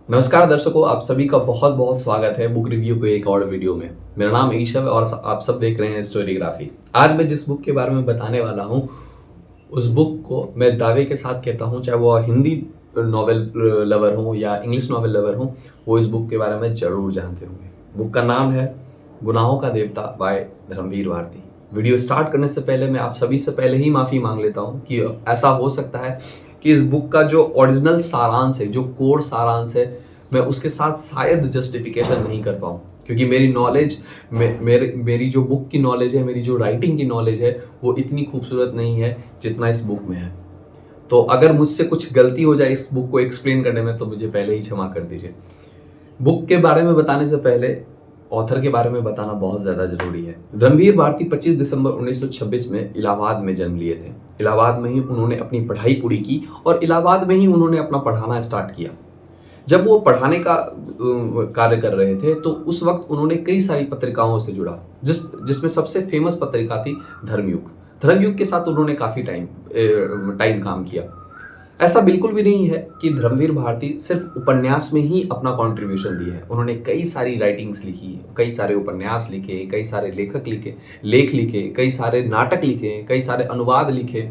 नमस्कार दर्शकों, आप सभी का बहुत बहुत स्वागत है बुक रिव्यू के एक और वीडियो में। मेरा नाम ईशव है और आप सब देख रहे हैं स्टोरीग्राफी। आज मैं जिस बुक के बारे में बताने वाला हूँ उस बुक को मैं दावे के साथ कहता हूँ, चाहे वो हिंदी नॉवेल लवर हो या इंग्लिश नॉवेल लवर हो, वो इस बुक के बारे में जरूर जानते होंगे। बुक का नाम है Gunahon ka Devta by Dharamvir Bharati. Video start करने से पहले मैं आप सभी से पहले ही माफ़ी मांग लेता हूँ कि ऐसा हो सकता है कि इस बुक का जो ओरिजिनल सारांश है, जो कोर सारांश है, मैं उसके साथ शायद जस्टिफिकेशन नहीं कर पाऊँ, क्योंकि मेरी नॉलेज मेरी जो बुक की नॉलेज है, मेरी जो राइटिंग की नॉलेज है, वो इतनी खूबसूरत नहीं है जितना इस बुक में है। तो अगर मुझसे कुछ गलती हो जाए इस बुक को एक्सप्लेन करने में तो मुझे पहले ही क्षमा कर दीजिए। बुक के बारे में बताने से पहले ऑथर के बारे में बताना बहुत ज़्यादा जरूरी है। धर्मवीर भारती 25 दिसंबर 1926 में इलाहाबाद में जन्म लिए थे। इलाहाबाद में ही उन्होंने अपनी पढ़ाई पूरी की और इलाहाबाद में ही उन्होंने अपना पढ़ाना स्टार्ट किया। जब वो पढ़ाने का कार्य कर रहे थे तो उस वक्त उन्होंने कई सारी पत्रिकाओं से जुड़ा, जिसमें सबसे फेमस पत्रिका थी धर्मयुग। धर्मयुग के साथ उन्होंने काफ़ी टाइम काम किया। ऐसा बिल्कुल भी नहीं है कि धर्मवीर भारती सिर्फ उपन्यास में ही अपना कंट्रीब्यूशन दिए हैं। उन्होंने कई सारी राइटिंग्स लिखी, कई सारे उपन्यास लिखे, कई सारे लेख लिखे, कई सारे नाटक लिखे, कई सारे अनुवाद लिखे,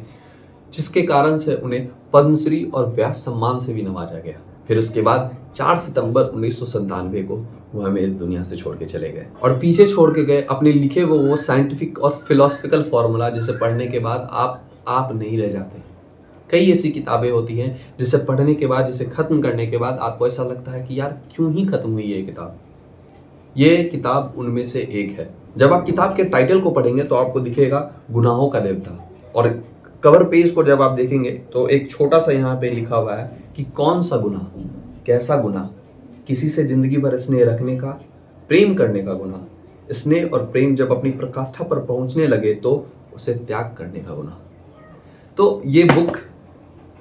जिसके कारण से उन्हें पद्मश्री और व्यास सम्मान से भी नवाजा गया। फिर उसके बाद 4 सितंबर 1997 को वो हमें इस दुनिया से छोड़ के चले गए और पीछे छोड़ के गए अपने लिखे वो साइंटिफिक और फिलोसफिकल फॉर्मूला, जिसे पढ़ने के बाद आप नहीं रह जाते। कई ऐसी किताबें होती हैं जिसे पढ़ने के बाद, जिसे खत्म करने के बाद आपको ऐसा लगता है कि यार क्यों ही खत्म हुई ये किताब। ये किताब उनमें से एक है। जब आप किताब के टाइटल को पढ़ेंगे तो आपको दिखेगा गुनाहों का देवता, और कवर पेज को जब आप देखेंगे तो एक छोटा सा यहाँ पे लिखा हुआ है कि कौन सा गुनाह, कैसा गुनाह, किसी से जिंदगी भर स्नेह रखने का, प्रेम करने का गुनाह। स्नेह और प्रेम जब अपनी प्रकाष्ठा पर पहुंचने लगे तो उसे त्याग करने का गुनाह। तो ये बुक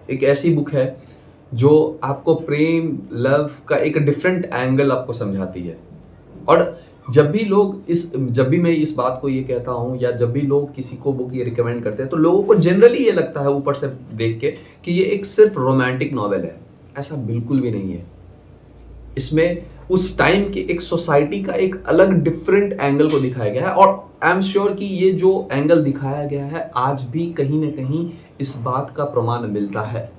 एक ऐसी बुक है जो आपको प्रेम, लव का एक डिफरेंट एंगल आपको समझाती है। और जब भी मैं इस बात को ये कहता हूँ या जब भी लोग किसी को बुक ये रिकमेंड करते हैं तो लोगों को जनरली ये लगता है ऊपर से देख के कि ये एक सिर्फ रोमांटिक नॉवेल है। ऐसा बिल्कुल भी नहीं है। इसमें उस टाइम की एक सोसाइटी का एक अलग डिफरेंट एंगल को दिखाया गया है, और आई एम श्योर कि ये जो एंगल दिखाया गया है आज भी कहीं ना कहीं इस बात का प्रमाण मिलता है।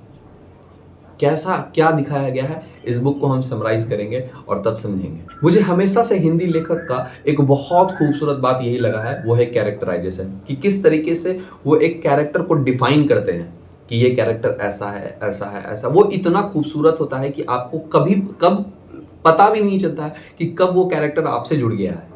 कैसा क्या दिखाया गया है इस बुक को हम समराइज करेंगे और तब समझेंगे। मुझे हमेशा से हिंदी लेखक का एक बहुत खूबसूरत बात यही लगा है, वो है कैरेक्टराइजेशन, कि किस तरीके से वो एक कैरेक्टर को डिफाइन करते हैं कि ये कैरेक्टर ऐसा है, ऐसा है, ऐसा। वो इतना खूबसूरत होता है कि आपको कब पता भी नहीं चलता है कि कब वो कैरेक्टर आपसे जुड़ गया है।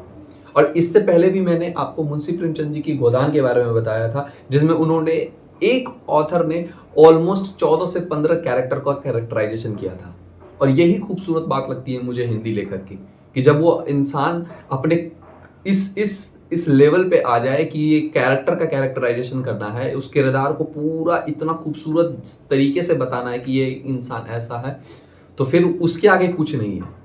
और इससे पहले भी मैंने आपको मुंशी प्रेमचंद जी की गोदान के बारे में बताया था, जिसमें उन्होंने एक ऑथर ने ऑलमोस्ट 14 से 15 कैरेक्टर का कैरेक्टराइजेशन किया था। और यही खूबसूरत बात लगती है मुझे हिंदी लेखक की, कि जब वो इंसान अपने इस लेवल पे आ जाए कि ये कैरेक्टर का कैरेक्टराइजेशन करना है, उस किरदार को पूरा इतना खूबसूरत तरीके से बताना है कि ये इंसान ऐसा है, तो फिर उसके आगे कुछ नहीं है,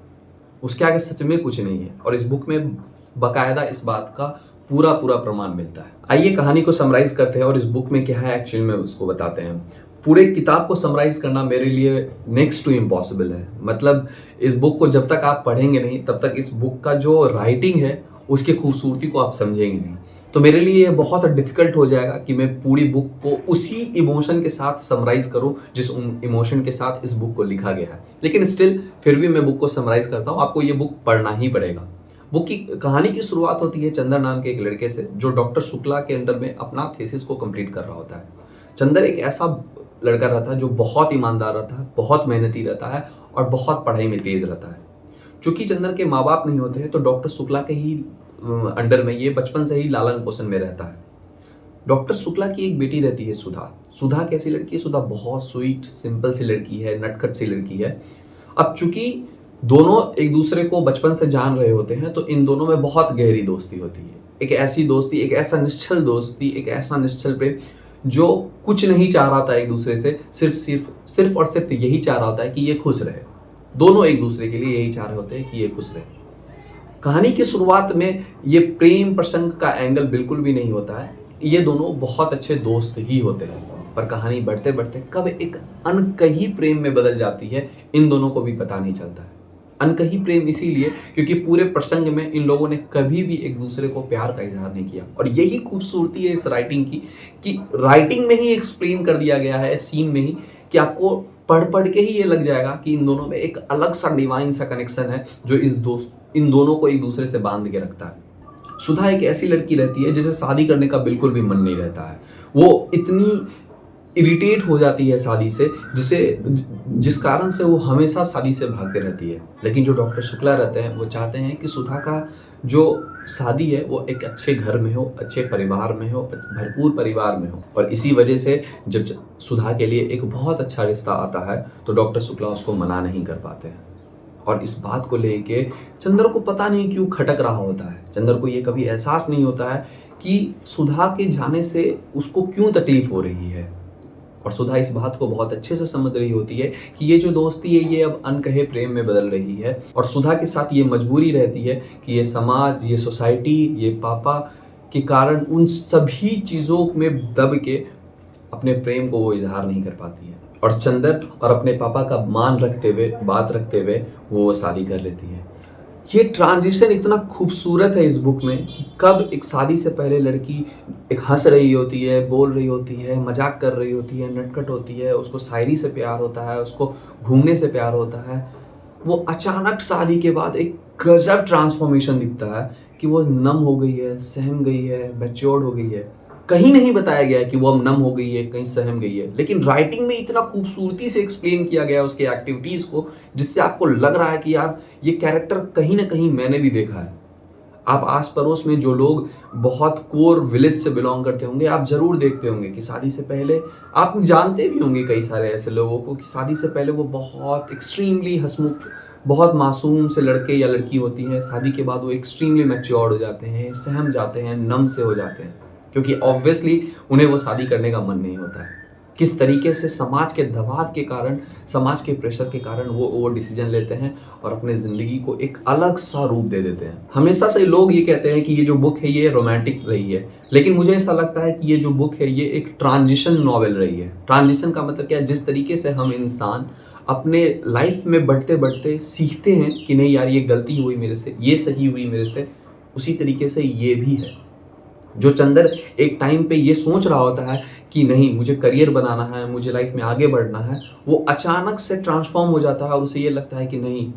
उसके आगे सच में कुछ नहीं है। और इस बुक में बकायदा इस बात का पूरा प्रमाण मिलता है। आइए कहानी को समराइज करते हैं और इस बुक में क्या है एक्चुअली में उसको बताते हैं। पूरे किताब को समराइज करना मेरे लिए नेक्स्ट टू इम्पॉसिबल है। मतलब इस बुक को जब तक आप पढ़ेंगे नहीं तब तक इस बुक का जो राइटिंग है उसकी खूबसूरती को आप समझेंगे नहीं। तो मेरे लिए ये बहुत डिफिकल्ट हो जाएगा कि मैं पूरी बुक को उसी इमोशन के साथ समराइज करूं जिस इमोशन के साथ इस बुक को लिखा गया है। लेकिन स्टिल फिर भी मैं बुक को समराइज करता हूं। आपको ये बुक पढ़ना ही पड़ेगा। बुक की कहानी की शुरुआत होती है चंदर नाम के एक लड़के से, जो डॉक्टर शुक्ला के अंडर में अपना थीसिस को कंप्लीट कर रहा होता है। चंदर एक ऐसा लड़का रहता है जो बहुत ईमानदार रहता है, बहुत मेहनती रहता है और बहुत पढ़ाई में तेज रहता है। चूंकि चंदर के माँ बाप नहीं होते हैं तो डॉक्टर शुक्ला के ही अंडर में ये बचपन से ही लालन पोषण में रहता है। डॉक्टर शुक्ला की एक बेटी रहती है सुधा। सुधा कैसी लड़की है? सुधा बहुत स्वीट सिंपल सी लड़की है, नटखट सी लड़की है। अब चूंकि दोनों एक दूसरे को बचपन से जान रहे होते हैं तो इन दोनों में बहुत गहरी दोस्ती होती है। एक ऐसी दोस्ती, एक ऐसा निश्चल दोस्ती, एक ऐसा निश्चल प्रेम जो कुछ नहीं चाह रहा था एक दूसरे से, सिर्फ और सिर्फ यही चाह रहा होता है कि ये खुश रहे। दोनों एक दूसरे के लिए यही चाह रहे होते हैं कि ये खुश रहे। कहानी की शुरुआत में ये प्रेम प्रसंग का एंगल बिल्कुल भी नहीं होता है। ये दोनों बहुत अच्छे दोस्त ही होते हैं। पर कहानी बढ़ते बढ़ते कब एक अनकही प्रेम में बदल जाती है, इन दोनों को भी पता नहीं चलता है। अनकही प्रेम इसीलिए क्योंकि पूरे प्रसंग में इन लोगों ने कभी भी एक दूसरे को प्यार का इजहार नहीं किया। और यही खूबसूरती है इस राइटिंग की कि राइटिंग में ही एक्सप्लेन कर दिया गया है, सीन में ही, कि आपको पढ़ पढ़ के ही ये लग जाएगा कि इन दोनों में एक अलग सा डिवाइन सा कनेक्शन है जो इन दोनों को एक दूसरे से बांध के रखता है। सुधा एक ऐसी लड़की रहती है जिसे शादी करने का बिल्कुल भी मन नहीं रहता है। वो इतनी इरिटेट हो जाती है शादी से, जिस कारण से वो हमेशा शादी से भागते रहती है। लेकिन जो डॉक्टर शुक्ला रहते हैं वो चाहते हैं कि सुधा का जो शादी है वो एक अच्छे घर में हो, अच्छे परिवार में हो, भरपूर परिवार में हो। और इसी वजह से जब सुधा के लिए एक बहुत अच्छा रिश्ता आता है तो डॉक्टर शुक्ला उसको मना नहीं कर पाते हैं। और इस बात को लेके चंद्र को पता नहीं क्यों खटक रहा होता है। चंद्र को ये कभी एहसास नहीं होता है कि सुधा के जाने से उसको क्यों तकलीफ हो रही है। और सुधा इस बात को बहुत अच्छे से समझ रही होती है कि ये जो दोस्ती है ये अब अनकहे प्रेम में बदल रही है। और सुधा के साथ ये मजबूरी रहती है कि ये समाज, ये सोसाइटी, ये पापा के कारण उन सभी चीज़ों में दब के अपने प्रेम को वो इजहार नहीं कर पाती है। और चंदर और अपने पापा का मान रखते हुए, बात रखते हुए वो शादी कर लेती है। ये ट्रांजिशन इतना खूबसूरत है इस बुक में कि कब एक शादी से पहले लड़की एक हंस रही होती है, बोल रही होती है, मजाक कर रही होती है, नटखट होती है, उसको शायरी से प्यार होता है, उसको घूमने से प्यार होता है, वो अचानक शादी के बाद एक गजब ट्रांसफॉर्मेशन दिखता है कि वो नम हो गई है, सहम गई है, मैच्योर्ड हो गई है। कहीं नहीं बताया गया है कि वो अब नम हो गई है, कहीं सहम गई है, लेकिन राइटिंग में इतना खूबसूरती से एक्सप्लेन किया गया है उसके एक्टिविटीज को, जिससे आपको लग रहा है कि यार ये कैरेक्टर कहीं ना कहीं मैंने भी देखा है। आप आस पड़ोस में जो लोग बहुत कोर विलेज से बिलोंग करते होंगे, आप जरूर देखते होंगे कि शादी से पहले, आप जानते भी होंगे कई सारे ऐसे लोगों को कि शादी से पहले वो बहुत एक्सट्रीमली हंसमुख, बहुत मासूम से लड़के या लड़की होती हैं। शादी के बाद वो एक्सट्रीमली मैच्योर्ड हो जाते हैं, सहम जाते हैं, नम से हो जाते हैं, क्योंकि ऑब्वियसली उन्हें वो शादी करने का मन नहीं होता है। किस तरीके से समाज के दबाव के कारण, समाज के प्रेशर के कारण वो डिसीजन लेते हैं और अपने ज़िंदगी को एक अलग सा रूप दे देते हैं। हमेशा से लोग ये कहते हैं कि ये जो बुक है ये रोमांटिक रही है, लेकिन मुझे ऐसा लगता है कि ये जो बुक है ये एक ट्रांजिशन नॉवेल रही है। ट्रांजिशन का मतलब क्या है? जिस तरीके से हम इंसान अपने लाइफ में बढ़ते बढ़ते सीखते हैं कि नहीं यार ये गलती हुई मेरे से, ये सही हुई मेरे से, उसी तरीके से ये भी है। जो चंदर एक टाइम पे ये सोच रहा होता है कि नहीं मुझे करियर बनाना है, मुझे लाइफ में आगे बढ़ना है, वो अचानक से ट्रांसफॉर्म हो जाता है और उसे ये लगता है कि नहीं,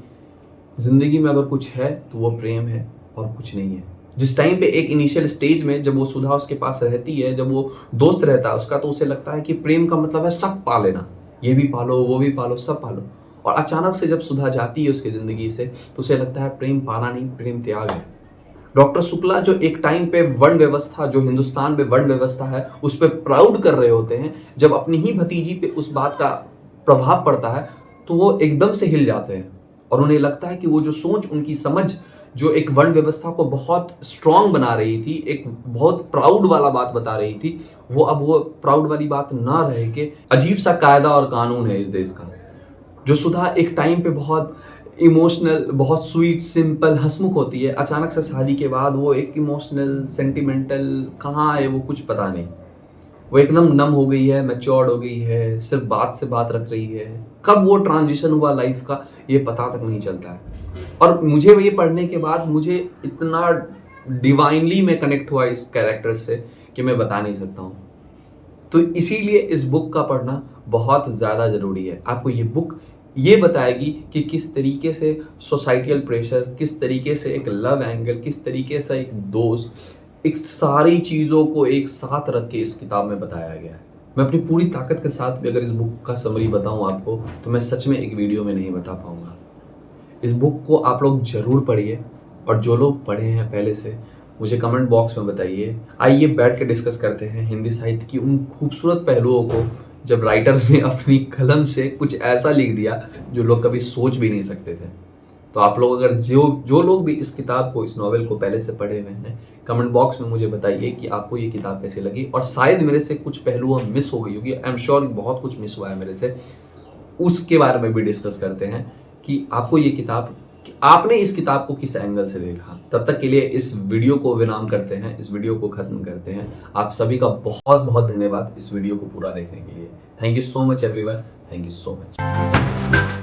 जिंदगी में अगर कुछ है तो वो प्रेम है और कुछ नहीं है। जिस टाइम पे एक इनिशियल स्टेज में जब वो सुधा उसके पास रहती है, जब वो दोस्त रहता है उसका, तो उसे लगता है कि प्रेम का मतलब है सब पा लेना, ये भी पालो, वो भी पालो, सब पालो। और अचानक से जब सुधा जाती है उसकी ज़िंदगी से तो उसे लगता है प्रेम पाना नहीं, प्रेम त्याग है। डॉक्टर शुक्ला जो एक टाइम पे वर्ण व्यवस्था, जो हिंदुस्तान में वर्ण व्यवस्था है उस पर प्राउड कर रहे होते हैं, जब अपनी ही भतीजी पे उस बात का प्रभाव पड़ता है तो वो एकदम से हिल जाते हैं और उन्हें लगता है कि वो जो सोच, उनकी समझ जो एक वर्ण व्यवस्था को बहुत स्ट्रांग बना रही थी, एक बहुत प्राउड वाला बात बता रही थी, वो अब वो प्राउड वाली बात ना रह के अजीब सा कायदा और कानून है इस देश का। जो सुधा एक टाइम पे बहुत इमोशनल, बहुत स्वीट, सिंपल, हंसमुख होती है, अचानक से शादी के बाद वो एक इमोशनल, सेंटिमेंटल कहाँ है वो कुछ पता नहीं। वो एकदम नम हो गई है, मैच्योर्ड हो गई है, सिर्फ बात से बात रख रही है। कब वो ट्रांजिशन हुआ लाइफ का ये पता तक नहीं चलता है। और मुझे ये पढ़ने के बाद मुझे इतना डिवाइनली मैं कनेक्ट हुआ इस कैरेक्टर से कि मैं बता नहीं सकता हूँ। तो इसीलिए इस बुक का पढ़ना बहुत ज़्यादा ज़रूरी है। आपको ये बुक ये बताएगी कि किस तरीके से सोसाइटियल प्रेशर, किस तरीके से एक लव एंगल, किस तरीके से एक दोस्त, एक सारी चीज़ों को एक साथ रख के इस किताब में बताया गया है। मैं अपनी पूरी ताकत के साथ भी अगर इस बुक का समरी बताऊं आपको तो मैं सच में एक वीडियो में नहीं बता पाऊंगा। इस बुक को आप लोग ज़रूर पढ़िए और जो लोग पढ़े हैं पहले से मुझे कमेंट बॉक्स में बताइए। आइए बैठ के डिस्कस करते हैं हिंदी साहित्य की उन खूबसूरत पहलुओं को जब राइटर ने अपनी कलम से कुछ ऐसा लिख दिया जो लोग कभी सोच भी नहीं सकते थे। तो आप लोग अगर जो लोग भी इस किताब को, इस नॉवेल को पहले से पढ़े हुए हैं, कमेंट बॉक्स में मुझे बताइए कि आपको ये किताब कैसी लगी। और शायद मेरे से कुछ पहलुओं मिस हो गई होगी, आई एम श्योर बहुत कुछ मिस हुआ है मेरे से, उसके बारे में भी डिस्कस करते हैं कि आपको ये किताब कि आपने इस किताब को किस एंगल से देखा। तब तक के लिए इस वीडियो को विराम करते हैं, इस वीडियो को खत्म करते हैं। आप सभी का बहुत बहुत धन्यवाद इस वीडियो को पूरा देखने के लिए। Thank you so much everyone, thank you so much.